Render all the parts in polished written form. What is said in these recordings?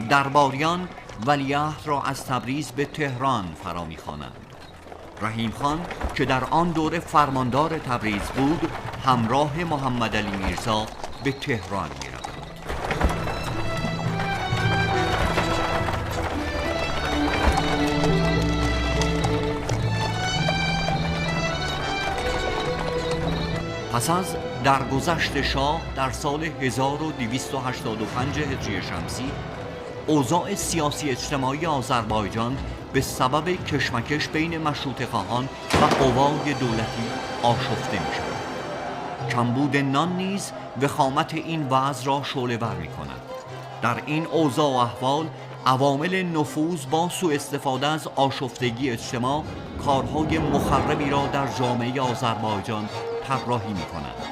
درباریان ولیعهد را از تبریز به تهران فرا می‌خوانند. رحیم خان که در آن دوره فرماندار تبریز بود، همراه محمد علی میرزا به تهران می‌رود. پس از درگذشت شاه در سال 1285 هجری شمسی، اوضاع سیاسی اجتماعی آذربایجان به سبب کشمکش بین مشروطه خواهان و قوای دولتی آشفته می شود. کمبود نان نیز وخامت این وضع را شعله‌ور می کند. در این اوضاع و احوال، عوامل نفوذ با سوء استفاده از آشفتگی اجتماع کارهای مخربی را در جامعه آذربایجان طراحی می کنند.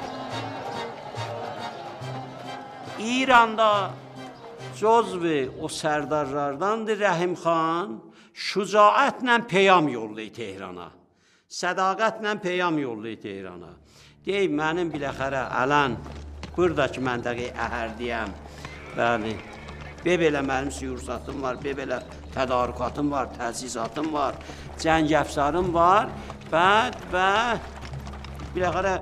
İranda cozvi o sərdarlardandır Rəhim xan, şücaətlə peyam yollayı Tehrana, sədaqətlə peyam yollayı Tehrana. Deyib, mənim biləxərə ələn buradakı məntəqəyi əhərdiyəm, bəli, bebelə mənim siyursatım var, bebelə tədarükatım var, təsisatım var, cəngəfsarım var, və biləxərə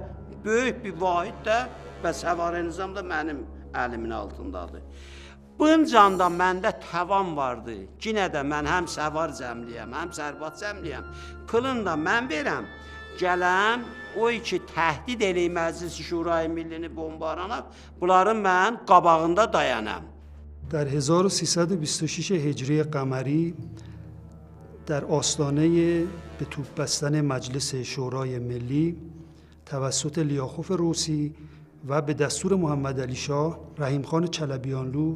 böyük bir vahid də və səvarə nizam da mənim əlimin altındadır. Bıncanda məndə təvan vardı. Yenə də mən həm səvar cəmliyəm, həm sərbat cəmliyəm. Pılını da mən verəm. Gələm, o iki təhdid eləyim Məclis-i Şurayı Millini bombarana, bunların mən qabağında dayanam. در 1326 هجری قمری در آستانه به توپ بستن مجلس شورای ملی توسط لیاخوف روسی و به دستور محمد علی شاه، رحیم خان چلبیانلو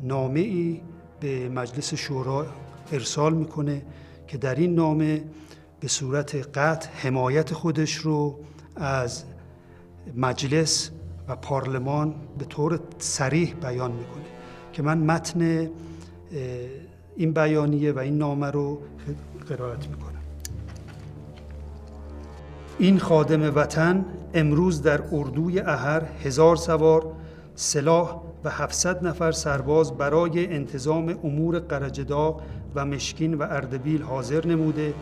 نامه ای به مجلس شورا ارسال میکنه که در این نامه به صورت قطع حمایت خودش رو از مجلس و پارلمان به طور صریح بیان میکنه که من متن این بیانیه و این نامه رو قرائت میکنم. این خادم وطن امروز در اردوی احر 1000 سوار، سلاح و 700 نفر سرباز برای انتظام امور قرجداغ و مشکین و اردبیل حاضر نموده،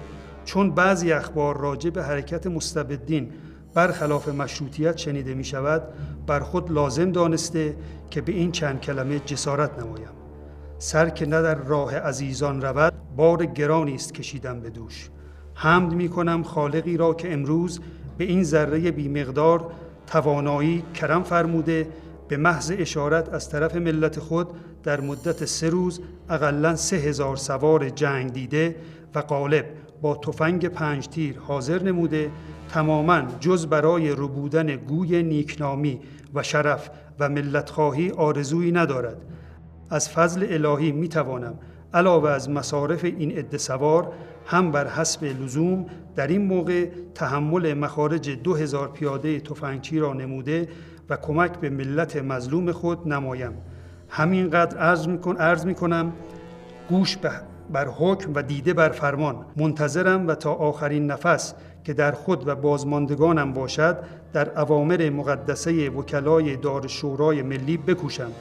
چون بعضی اخبار راجع به حرکت مستبدین برخلاف مشروطیت شنیده می شود، بر خود لازم دانسته که به این چند کلمه جسارت نمایم. سر که نه در راه عزیزان رود، بار گرانی است کشیدم به دوش. حمد می کنم خالقی را که امروز به این ذره بی‌مقدار توانایی کرم فرموده، به محض اشارت از طرف ملت خود در مدت 3 روز اقلاً 3000 سوار جنگ دیده و غالب با تفنگ 5 تیر حاضر نموده، تماماً جز برای ربودن گوی نیکنامی و شرف و ملتخواهی آرزویی ندارد. از فضل الهی می توانم علاوه از مصارف این عده سوار هم بر حسب لزوم در این موقع تحمل مخارج 2000 پیاده تفنگچی را نموده و کمک به ملت مظلوم خود نمایم. همینقدر عرض می کنم گوش بر حکم و دیده بر فرمان منتظرم و تا آخرین نفس که در خود و بازماندگانم باشد در اوامر مقدسه وکلای دارالشورای ملی بکوشم.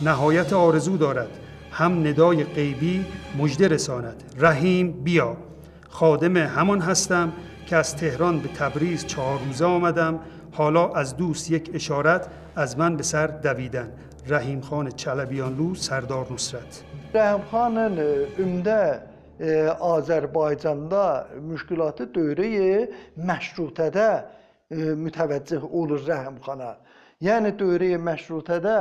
نهایت آرزو دارد هم ندای غیبی مژده رساند: رحیم بیا. خادم همان هستم که از تهران به تبریز 4 روزه آمدم. حالا از دوست یک اشارت از من به سر دویدن. رحیم خان چلبیانلو، سردار نصرت. Rəhim xanın ümdə Azərbaycanda müşkülatı dövrəyi məşrutədə mütəvəccüh olur Rəhim xana. Yəni dövrəyi məşrutədə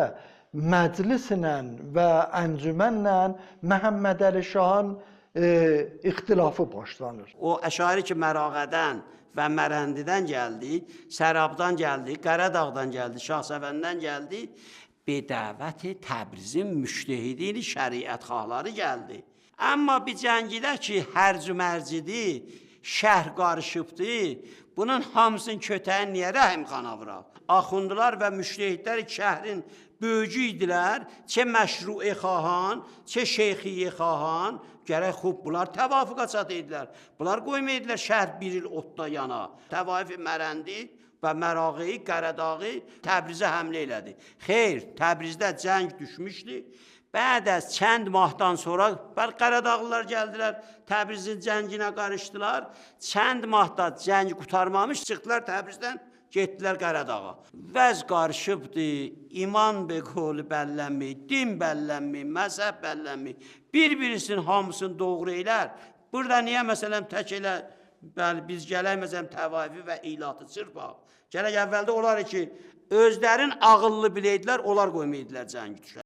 məclislə və əncümənlə Məhəmməd Əli Şahın ixtilafı başlanır. O əşari ki Mərağədən və Mərəndidən gəldi, Sərabdan gəldi, Qaradağdan gəldi, Şahsevəndən gəldi, به دعوت تبریزin müştehidin şəriətxahları gəldi. Amma bir cəngidə ki, hərc mərcidir, şəhr qarışıbdı, bunun hamısının kötəyin niyə Rəhim xana vuraq? Axundular və müştehidlər şəhrin böyücü idilər, çə məşru'i xahan, çə şeyxiyyə xahan, gərək xub bunlar təvafüqa çatıydılar. Bunlar qoymaydılar şəhər 1 il otda yana. Təvaif Mərəndi və Mərağı, Qaradağı Təbrizə həmlə elədi. Xeyr, Təbrizdə cəng düşmüşdü. Bəd az çənd mahdan sonra Qaradağlılar gəldilər, Təbrizin cənginə qarışdılar. Çənd mahda cəng qurtarmamış, çıxdılar Təbrizdən, getdilər Qaradağa. Vəz qarışıbdı, iman be qolu bəllənmi, din bəllənmi, məzhəb bəllənmi, bir-birisinin hamısını doğru eylər. Burada niyə məsələn tək elə, bəli, biz gələk məsələn təvaifi və ilatı çırpaq. Gələk əvvəldə olar ki, özlərin ağıllı biləydilər, onlar qoymaydilər cəngi düşər.